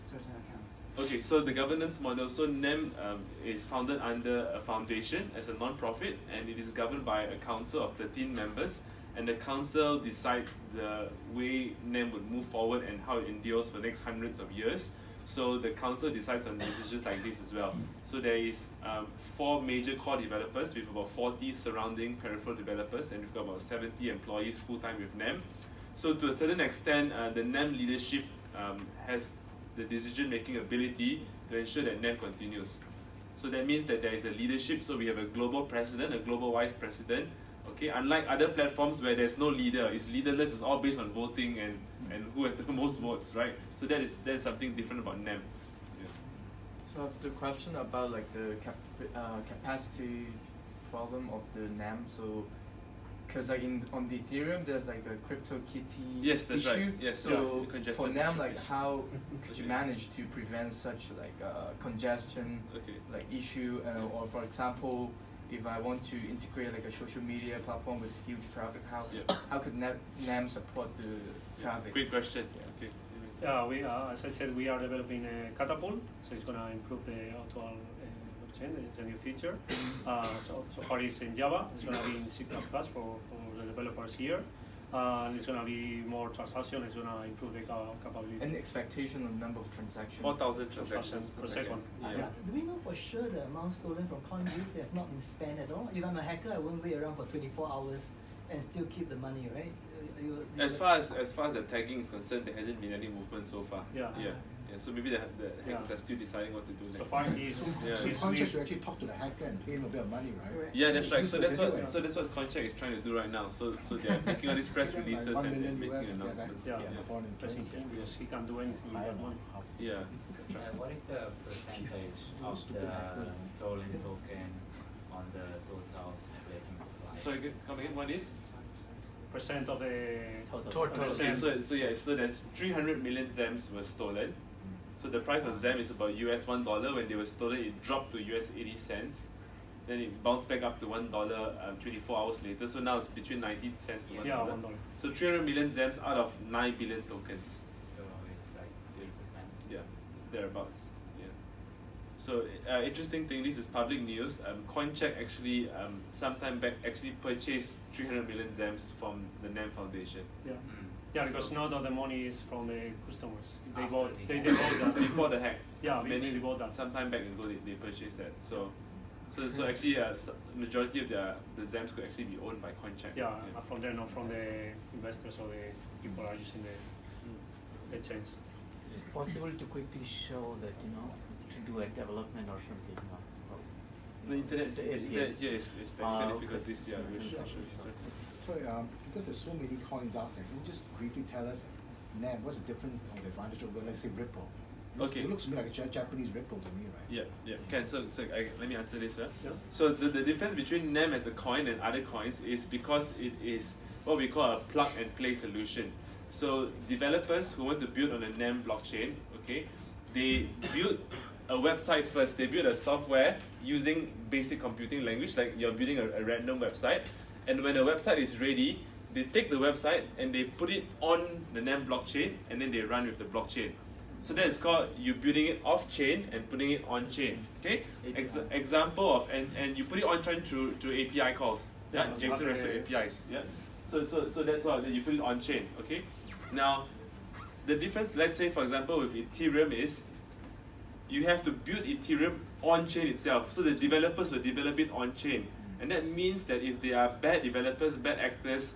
certain accounts? Okay, so the governance model, so NEM is founded under a foundation as a non-profit, and it is governed by a council of 13 members, and the council decides the way NEM would move forward and how it endures for the next hundreds of years. So the council decides on decisions like this as well. So there is 4 major core developers with about 40 surrounding peripheral developers, and we've got about 70 employees full-time with NEM. So to a certain extent, the NEM leadership has the decision-making ability to ensure that NEM continues. So that means that there is a leadership, so we have a global president, a global vice president. Okay, unlike other platforms where there's no leader, it's leaderless, it's all based on voting and who has the most votes, right? So that is something different about NEM. Yeah. So I have the question about like the capacity problem of the NEM. So, because like on the Ethereum, there's like a CryptoKitty Yes, that's issue. right. Yes, so yeah, for NEM, like how could you Okay. manage to prevent such like congestion like issue? Or for example, if I want to integrate like a social media platform with huge traffic, how could NEM support the traffic? Great question. Okay. Yeah, we as I said, we are developing a catapult, so it's gonna improve the actual blockchain. It's a new feature. So far it's in Java. It's gonna be in C++ for the developers here. It's gonna be more transaction. It's gonna improve the capability. Any expectation on number of transactions? 4,000 transactions per second. Yeah. Do we know for sure the amount stolen from Coinbase, they have not been spent at all? If I'm a hacker, I won't wait around for 24 hours and still keep the money, right? As far as the tagging is concerned, there hasn't been any movement so far. Yeah. So maybe the hackers are still deciding what to do next. So far is So Coincheck should actually talk to the hacker and pay him a bit of money, right? Yeah, that's right. So that's anyway. what Coincheck is trying to do right now. So they're making all these press releases Like $1 and million making US, announcements. Yeah, foreign pressing him because he can't do anything with that money. Yeah. What is the percentage of the stolen token on the total circulating supply? So come again, what is? Percent of the Total. Okay, so there's 300 million ZEMs were stolen. So the price of ZEM is about US $1. When they were stolen, it dropped to US 80 cents. Then it bounced back up to $1 24 hours later. So now it's between 90 cents to $1. Yeah, $1. So 300 million ZEMs out of 9 billion tokens. So it's like 8%. Yeah, thereabouts. Yeah. So interesting thing, this is public news. Coincheck actually sometime back actually purchased 300 million ZEMs from the NEM Foundation. Yeah. Yeah, because not all the money is from the customers. They After bought the they bought that Before the hack. Yeah, many they bought that. Sometime back ago, they purchased that. So actually, majority of the ZEMs could actually be owned by Coincheck. Yeah, from there, not from the investors or the people who are using the chains. Is it possible to quickly show that, to do a development or something? The internet here is technical okay. difficulties. Yeah, we'll show you. Sorry, because there's so many coins out there, can you just briefly tell us, NEM, what's the difference or the advantage of, let's say, Ripple? Okay. It looks to me like a Japanese Ripple to me, right? Yeah. Can so let me answer this. Yeah. So the difference between NEM as a coin and other coins is because it is what we call a plug and play solution. So developers who want to build on a NEM blockchain, okay, they build a website first. They build a software using basic computing language, like you're building a random website. And when a website is ready, they take the website and they put it on the NEM blockchain, and then they run with the blockchain. So that is called you building it off chain and putting it on chain. Okay. Example of and you put it on chain through API calls. Yeah. JSON REST APIs. Yeah. So that's all. You put it on chain. Okay. Now, the difference, let's say for example with Ethereum is, you have to build Ethereum on chain itself. So the developers will develop it on chain. And that means that if they are bad developers, bad actors,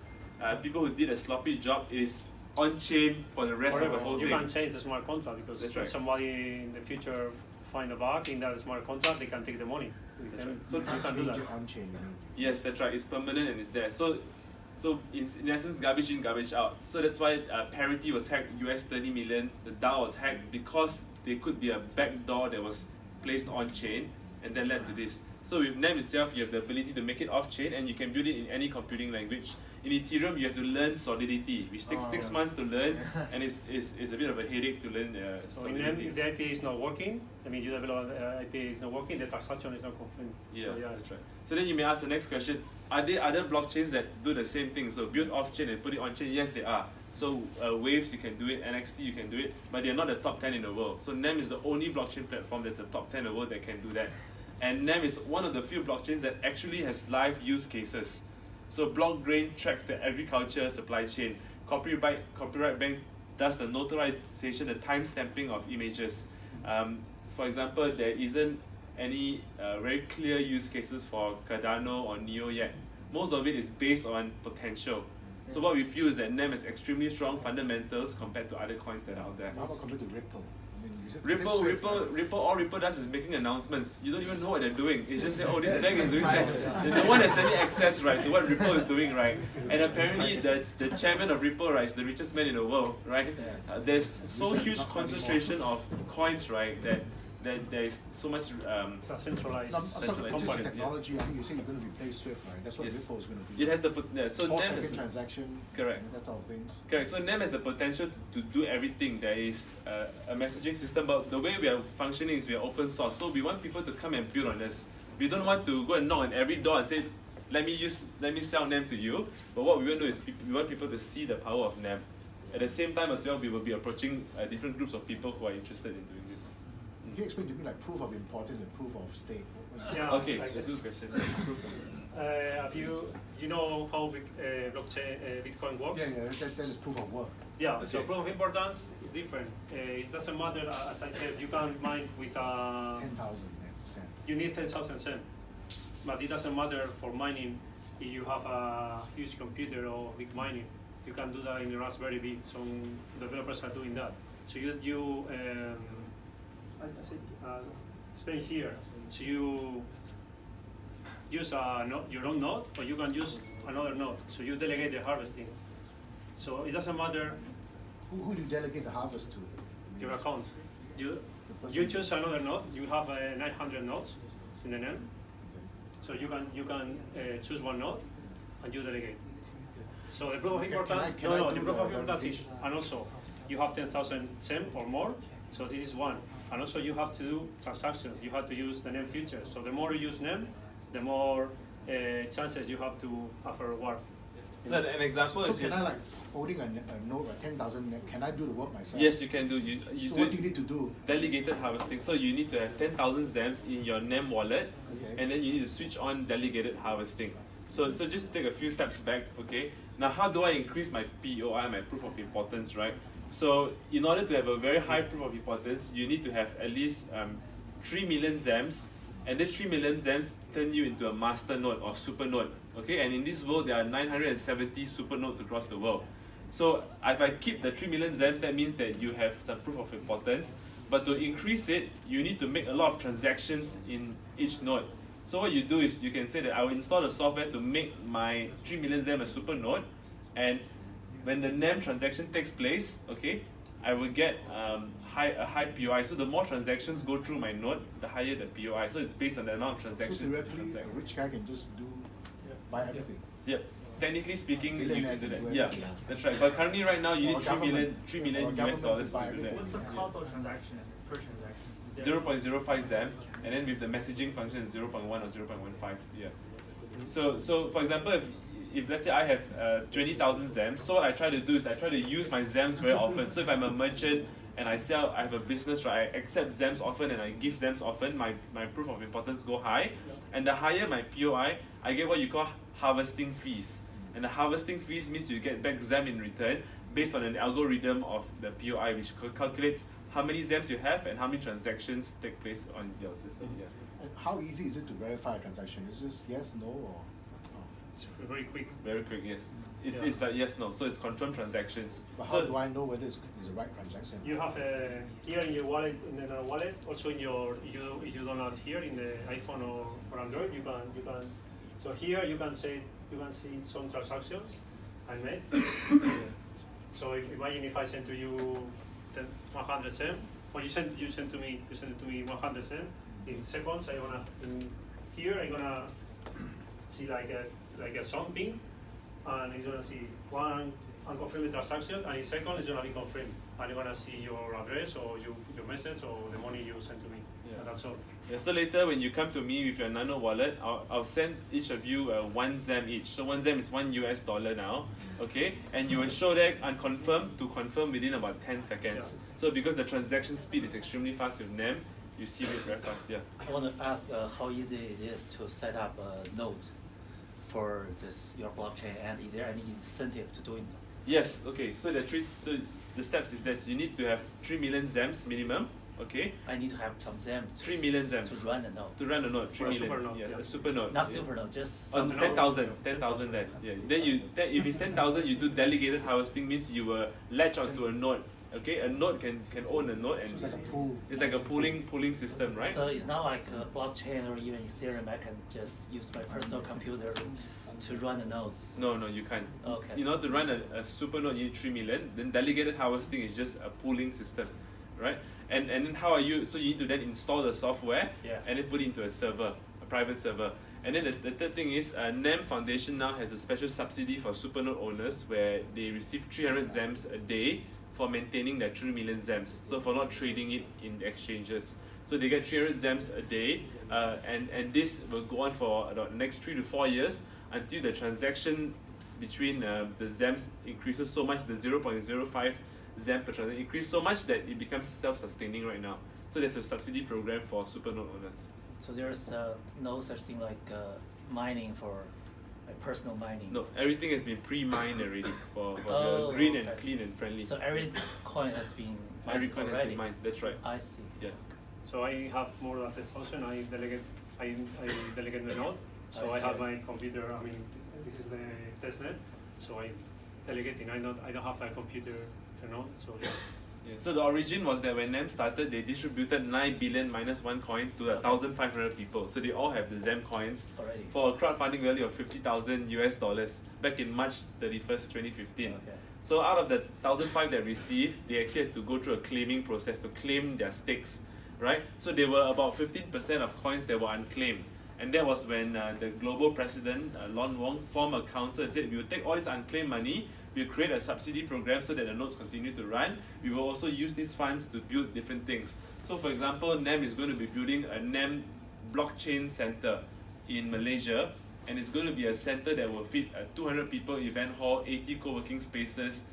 people who did a sloppy job, it is on chain for the rest of the whole you thing. can change the smart contract because That's if right. somebody in the future find a bug in that smart contract, they can take the money. With That's them. right. So you can do that. On chain. Yes, that's right. It's permanent and it's there. So in essence, garbage in, garbage out. So that's why Parity was hacked, US 30 million. The DAO was hacked because there could be a backdoor that was placed on chain, and that led to this. So with NEM itself, you have the ability to make it off chain, and you can build it in any computing language. In Ethereum, you have to learn solidity, which takes 6 months to learn, and it's a bit of a headache to learn so in NEM, solidity. if the IPA is not working, I mean, you develop IPA is not working, the transaction is not confirmed. Yeah, so, that's right. So then you may ask the next question, are there other blockchains that do the same thing? So build off-chain and put it on-chain? Yes, they are. So Waves, you can do it, NXT, you can do it, but they're not the top 10 in the world. So NEM is the only blockchain platform that's the top 10 in the world that can do that. And NEM is one of the few blockchains that actually has live use cases. So Blockgrain tracks the agriculture supply chain. Copyright Bank does the notarization, the time stamping of images. For example, there isn't any very clear use cases for Cardano or Neo yet. Most of it is based on potential. So what we feel is that NEM has extremely strong fundamentals compared to other coins that are out there. How about compared to Ripple? I mean, is it Ripple, all Ripple does is making announcements. You don't even know what they're doing. It's just say, oh, this bank is doing this. There's no one that's any access, right, to what Ripple is doing, right? And apparently the chairman of Ripple, right, is the richest man in the world, right? There's so huge concentration of coins, right, that there is so much centralized. I'm talking about technology. I think you say you're going to replace Swift, right? That's what Ripple is going to do. It has the so NEM has transaction, correct, that type of things. Correct. So NEM has the potential to do everything. There is a messaging system, but the way we are functioning is we are open source. So we want people to come and build on this. We don't want to go and knock on every door and say, let me sell NEM to you. But what we want to do is we want people to see the power of NEM. At the same time as well, we will be approaching different groups of people who are interested in doing this. Can you explain to me like proof of importance and proof of stake? Yeah, okay, that's a good question. You know how blockchain Bitcoin works? Yeah, that is proof of work. Yeah, okay. So proof of importance is different. It doesn't matter, as I said, you can mine with 10,000 cents. You need 10,000 cents, but it doesn't matter for mining if you have a huge computer or big mining. You can do that in a Raspberry Pi. Some developers are doing that. So you spend here. So you use your own node, or you can use another node. So you delegate the harvesting. So it doesn't matter. Who do you delegate the harvest to? Your account. You choose another node. You have 900 nodes in the NEM. So you can choose one node and you delegate. So the proof of importance. The proof of importance is, and also you have 10,000 SEM or more. So this is one. And also you have to do transactions. You have to use the NEM feature. So the more you use NEM, the more chances you have to have a reward. So an example so is can I like holding a node of 10,000? Can I do the work myself? Yes, you can do. So what do you need to do? Delegated harvesting. So you need to have 10,000 ZEMs in your NEM wallet, and then you need to switch on delegated harvesting. So just to take a few steps back, okay. Now how do I increase my POI, my proof of importance, right? So in order to have a very high proof of importance, you need to have at least 3 million ZEMs, and these 3 million ZEMs turn you into a master node or super node. Okay, and in this world there are 970 super nodes across the world. So if I keep the 3 million ZEMs, that means that you have some proof of importance. But to increase it, you need to make a lot of transactions in each node. So what you do is you can say that I will install the software to make my 3 million ZEM a super node, and when the NEM transaction takes place, okay, I will get a high POI. So the more transactions go through my node, the higher the POI. So it's based on the amount of transactions. So theoretically, a rich guy can just buy everything. Yep. Technically speaking, you can do that. Yeah, that's right. But currently, right now, you need 3 million US dollars to do that. What's the cost of transaction per transaction? 0.05 ZEM, and then with the messaging function, it's 0.1 or 0.15. Yeah. So for example, if let's say I have 20,000 ZEMs, so what I try to do is I try to use my ZEMs very often. So if I'm a merchant and I have a business, right, I accept ZEMs often and I give ZEMs often, my proof of importance go high. And the higher my POI, I get what you call harvesting fees. And the harvesting fees means you get back ZEM in return based on an algorithm of the POI, which calculates how many ZEMs you have and how many transactions take place on your system. Yeah. And how easy is it to verify a transaction? Is it just yes, no, or? It's very quick. Very quick, yes. It's like yes, no. So it's confirmed transactions. But how do I know whether it's the right transaction? You have here in your wallet, in another wallet, also in your if you download here in the iPhone or Android, you can. So here you can see some transactions I made. So imagine if I send to you 100 cents, or you send it to me 100 cents. In seconds, I'm gonna see like a something, and it's gonna see one unconfirmed transaction, and in second it's gonna be confirmed, and you're gonna see your address or your message or the money you sent to me. Yeah. And that's all. Yeah, so later when you come to me with your Nano wallet, I'll send each of you 1 ZEM each. So 1 ZEM is $1 now, okay? And you will show that unconfirmed to confirm within about 10 seconds. Yeah. So because the transaction speed is extremely fast with NEM, you see it very fast, yeah. I want to ask how easy it is to set up a node for this your blockchain, and is there any incentive to doing that? Yes, okay. So the steps is this: you need to have 3 million ZEMs minimum. Okay. I need to have some ZEM. 3 million ZEMs to run a node. To run a node, 3 Or a million. super node, yeah, yeah. a super node. Not super node, just on some 10,000. 10,000 then. Yeah. Then if it's 10,000, you do delegated harvesting, means you will latch onto a node. Okay, a node can own a node, and So it's like a pool. It's like a pooling system, right? So it's not like a blockchain or even Ethereum. I can just use my personal computer to run the nodes. No, you can't. Okay. In order to run a super node, you need 3 million. Then delegated harvesting is just a pooling system, right? And then how are you? So you need to then install the software, Yeah. and then put it into a server, a private server. And then the third thing is, NEM Foundation now has a special subsidy for supernode owners where they receive 300 ZEMs a day for maintaining their 3 million ZEMs. So for not trading it in the exchanges. So they get 300 ZEMs a day, and this will go on for the next 3 to 4 years until the transaction between the ZEMs increases so much, the 0.05 ZEM per transaction increase so much that it becomes self-sustaining right now. So there's a subsidy program for supernode owners. So there's no such thing like mining for like personal mining. No, everything has been pre-mined already for Oh, the green and okay. clean and friendly. So every coin has been mined Every coin has already. been mined. That's right. I see. Yeah. So I have more than 10,000. I delegate the node. So I I have see. my computer. I mean, this is the testnet. So I delegating. I don't have a computer to node. So yeah. Yeah. So the origin was that when NEM started, they distributed 9 billion minus 1 coin to 1,500 people. So they all have the ZEM coins Already. for a crowdfunding value of $50,000 back in March 31st, 2015. Okay. So out of the 1,500 that received, they actually had to go through a claiming process to claim their stakes, right? So there were about 15% of coins that were unclaimed. And that was when the global president, Lon Wong, formed a council and said, we will take all this unclaimed money, we'll create a subsidy program so that the nodes continue to run. We will also use these funds to build different things. So for example, NEM is going to be building a NEM blockchain center in Malaysia, and it's going to be a center that will fit a 200 people event hall, 80 co-working spaces,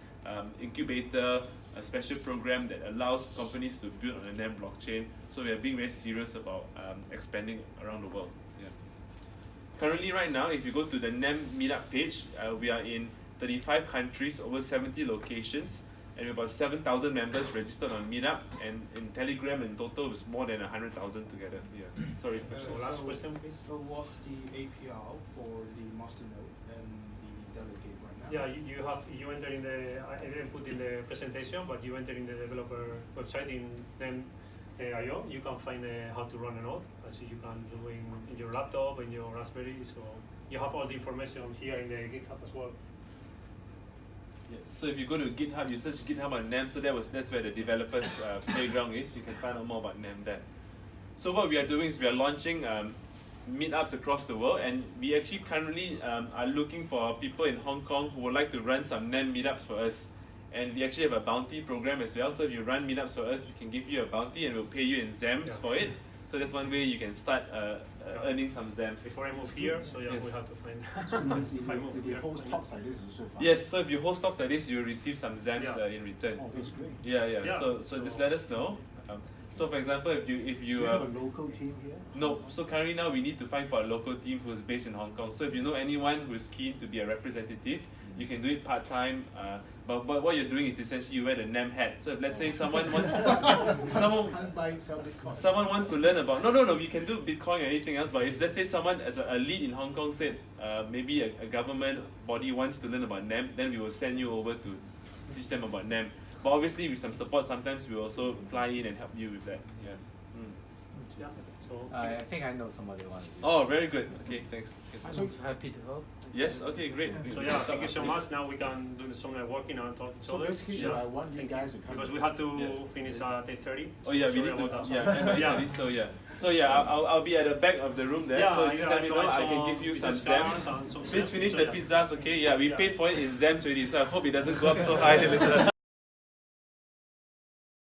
incubator, a special program that allows companies to build on a NEM blockchain. So we are being very serious about expanding around the world. Yeah. Currently right now, if you go to the NEM Meetup page, we are in 35 countries, over 70 locations, and we have about 7,000 members registered on Meetup, and in Telegram in total it's more than 100,000 together. Yeah. Sorry. So last question, please. So what's the APR for the master node and the delegate right now? Yeah, you enter in the, I didn't put in the presentation, but you enter in the developer website in NEM.io. You can find how to run a node, as you can do in your laptop, in your Raspberry. So you have all the information here in the GitHub as well. Yeah. So if you go to GitHub, you search GitHub on NEM, so that's where the developers playground is. You can find out more about NEM there. So what we are doing is we are launching meetups across the world, and we actually currently are looking for people in Hong Kong who would like to run some NEM meetups for us. And we actually have a bounty program as well. So if you run meetups for us, we can give you a bounty and we'll pay you in ZEMs for it. So that's one way you can start earning some ZEMs. Before I move here, so yeah, Yes. we have to find. So if I move if you here. host talks like this is also fun. Yes, so if you host talks like this, you'll receive some ZEMs Yeah. in return. Oh, that's great. Yeah. So just let us know. So for example, if you Do you have a local team here? no, so currently now we need to find for a local team who's based in Hong Kong. So if you know anyone who's keen to be a representative, you can do it part-time. But what you're doing is essentially you wear the NEM hat. So if let's say someone wants Can't buy and sell Bitcoin. someone wants to learn about no, you can do Bitcoin or anything else. But if let's say someone as a lead in Hong Kong said maybe a government body wants to learn about NEM, then we will send you over to teach them about NEM. But obviously with some support, sometimes we will also fly in and help you with that. Yeah. Yeah. So I think I know somebody who wants to. Oh, very good. Okay, thanks. I'm so happy to help. Yes, okay, great. So yeah, thank you so much. Now we can do some networking and talk to each So other. basically, I want you guys to come. Because we have to finish at 8:30. Oh yeah, we Sorry need to. about that. Yeah, so yeah, I'll be at the back of the room there. Yeah, so just let me know. I can some give you some business cards Zams. and some Please stuff. finish So the yeah. pizzas, okay? Yeah, we paid for it in Zams already, so I hope it doesn't go up so high later.